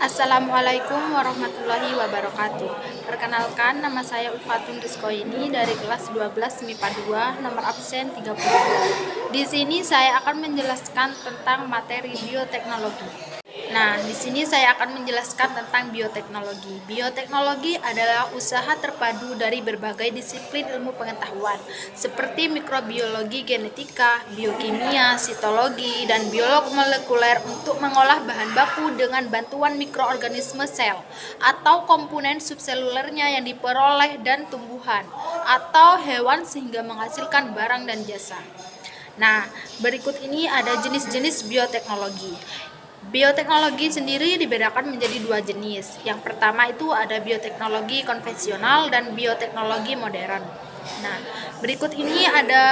Assalamualaikum warahmatullahi wabarakatuh. Perkenalkan, nama saya Ulfatun Rizkoini dari kelas 12 MIPA 2, nomor absen 32. Di sini saya akan menjelaskan tentang materi bioteknologi. Nah, di sini saya akan menjelaskan tentang bioteknologi. Bioteknologi adalah usaha terpadu dari berbagai disiplin ilmu pengetahuan, seperti mikrobiologi, genetika, biokimia, sitologi, dan biolog molekuler untuk mengolah bahan baku dengan bantuan mikroorganisme sel atau komponen subselulernya yang diperoleh dan tumbuhan atau hewan sehingga menghasilkan barang dan jasa. Nah, berikut ini ada jenis-jenis bioteknologi. Bioteknologi sendiri dibedakan menjadi dua jenis. Yang pertama itu ada bioteknologi konvensional dan bioteknologi modern. Nah, berikut ini ada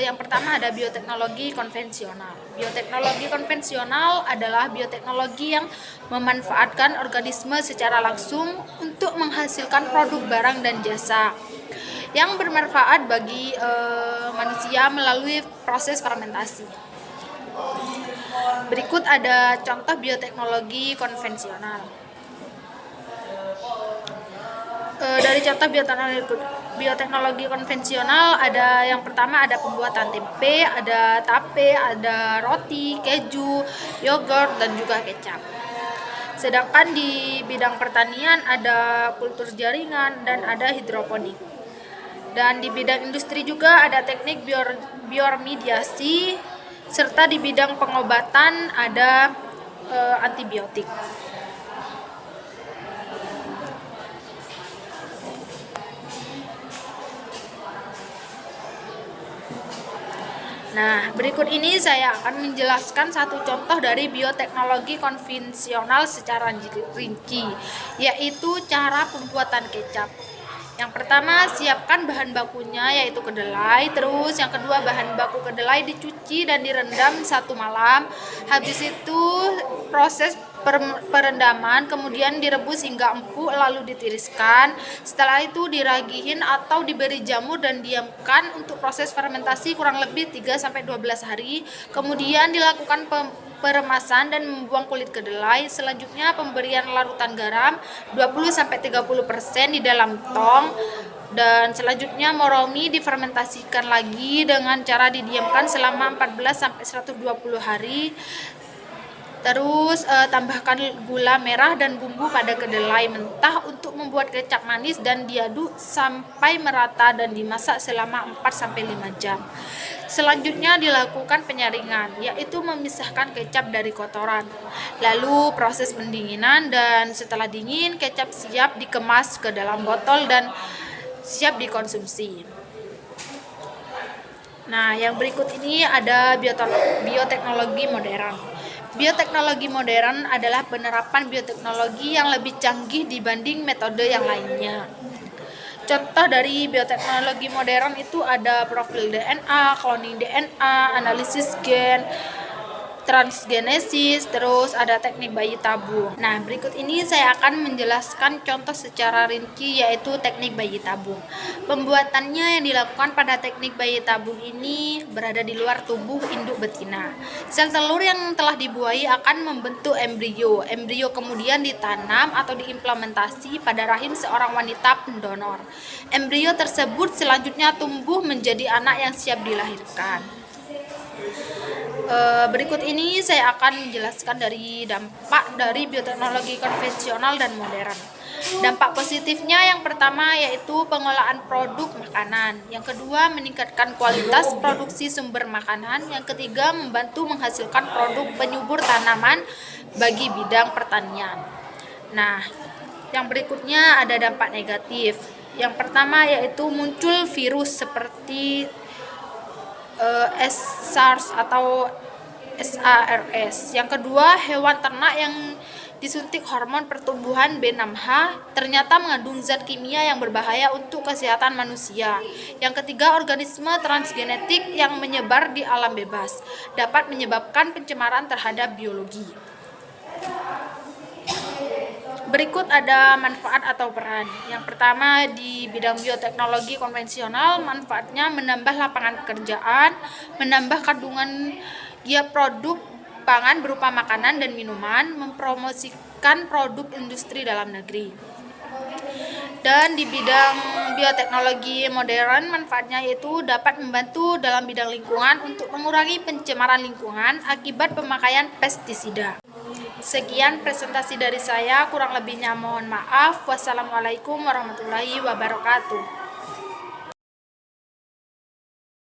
yang pertama ada bioteknologi konvensional. Bioteknologi konvensional adalah bioteknologi yang memanfaatkan organisme secara langsung untuk menghasilkan produk barang dan jasa yang bermanfaat bagi manusia melalui proses fermentasi. Berikut ada contoh bioteknologi konvensional. Dari contoh bioteknologi konvensional ada yang pertama ada pembuatan tempe, ada tape, ada roti, keju, yogurt, dan juga kecap. Sedangkan di bidang pertanian ada kultur jaringan dan ada hidroponik. Dan di bidang industri juga ada teknik bioremediasi, serta di bidang pengobatan ada antibiotik. Nah, berikut ini saya akan menjelaskan satu contoh dari bioteknologi konvensional secara rinci, yaitu cara pembuatan kecap. Yang pertama, siapkan bahan bakunya yaitu kedelai. Terus yang kedua, bahan baku kedelai dicuci dan direndam 1 malam. Habis itu proses perendaman, kemudian direbus hingga empuk lalu ditiriskan. Setelah itu diragihin atau diberi jamur dan diamkan untuk proses fermentasi kurang lebih 3-12 hari. Kemudian dilakukan peremasan dan membuang kulit kedelai. Selanjutnya pemberian larutan garam 20-30% di dalam tong, dan selanjutnya moromi difermentasikan lagi dengan cara didiamkan selama 14-120 hari. Terus tambahkan gula merah dan bumbu pada kedelai mentah untuk membuat kecap manis dan diaduk sampai merata dan dimasak selama 4-5 jam. Selanjutnya dilakukan penyaringan, yaitu memisahkan kecap dari kotoran. Lalu proses pendinginan, dan setelah dingin kecap siap dikemas ke dalam botol dan siap dikonsumsi. Nah, yang berikut ini ada bioteknologi modern. Bioteknologi modern adalah penerapan bioteknologi yang lebih canggih dibanding metode yang lainnya. Contoh dari bioteknologi modern itu ada profil DNA, cloning DNA, analisis gen, transgenesis, terus ada teknik bayi tabung. Nah, berikut ini saya akan menjelaskan contoh secara rinci yaitu teknik bayi tabung. Pembuatannya yang dilakukan pada teknik bayi tabung ini berada di luar tubuh induk betina. Sel telur yang telah dibuahi akan membentuk embrio. Embrio kemudian ditanam atau diimplementasi pada rahim seorang wanita pendonor. Embrio tersebut selanjutnya tumbuh menjadi anak yang siap dilahirkan. Berikut ini saya akan menjelaskan dari dampak dari bioteknologi konvensional dan modern. Dampak positifnya yang pertama yaitu pengolahan produk makanan. Yang kedua, meningkatkan kualitas produksi sumber makanan. Yang ketiga, membantu menghasilkan produk penyubur tanaman bagi bidang pertanian. Nah, yang berikutnya ada dampak negatif. Yang pertama yaitu muncul virus seperti SARS atau SARS. Yang kedua, hewan ternak yang disuntik hormon pertumbuhan B6H ternyata mengandung zat kimia yang berbahaya untuk kesehatan manusia. Yang ketiga, organisme transgenetik yang menyebar di alam bebas dapat menyebabkan pencemaran terhadap biologi. Berikut ada manfaat atau peran. Yang pertama, di bidang bioteknologi konvensional, manfaatnya menambah lapangan pekerjaan, menambah kandungan produk pangan berupa makanan dan minuman, mempromosikan menghasilkan produk industri dalam negeri. Dan di bidang bioteknologi modern, manfaatnya yaitu dapat membantu dalam bidang lingkungan untuk mengurangi pencemaran lingkungan akibat pemakaian pestisida. Sekian presentasi dari saya, kurang lebihnya mohon maaf. Wassalamualaikum warahmatullahi wabarakatuh.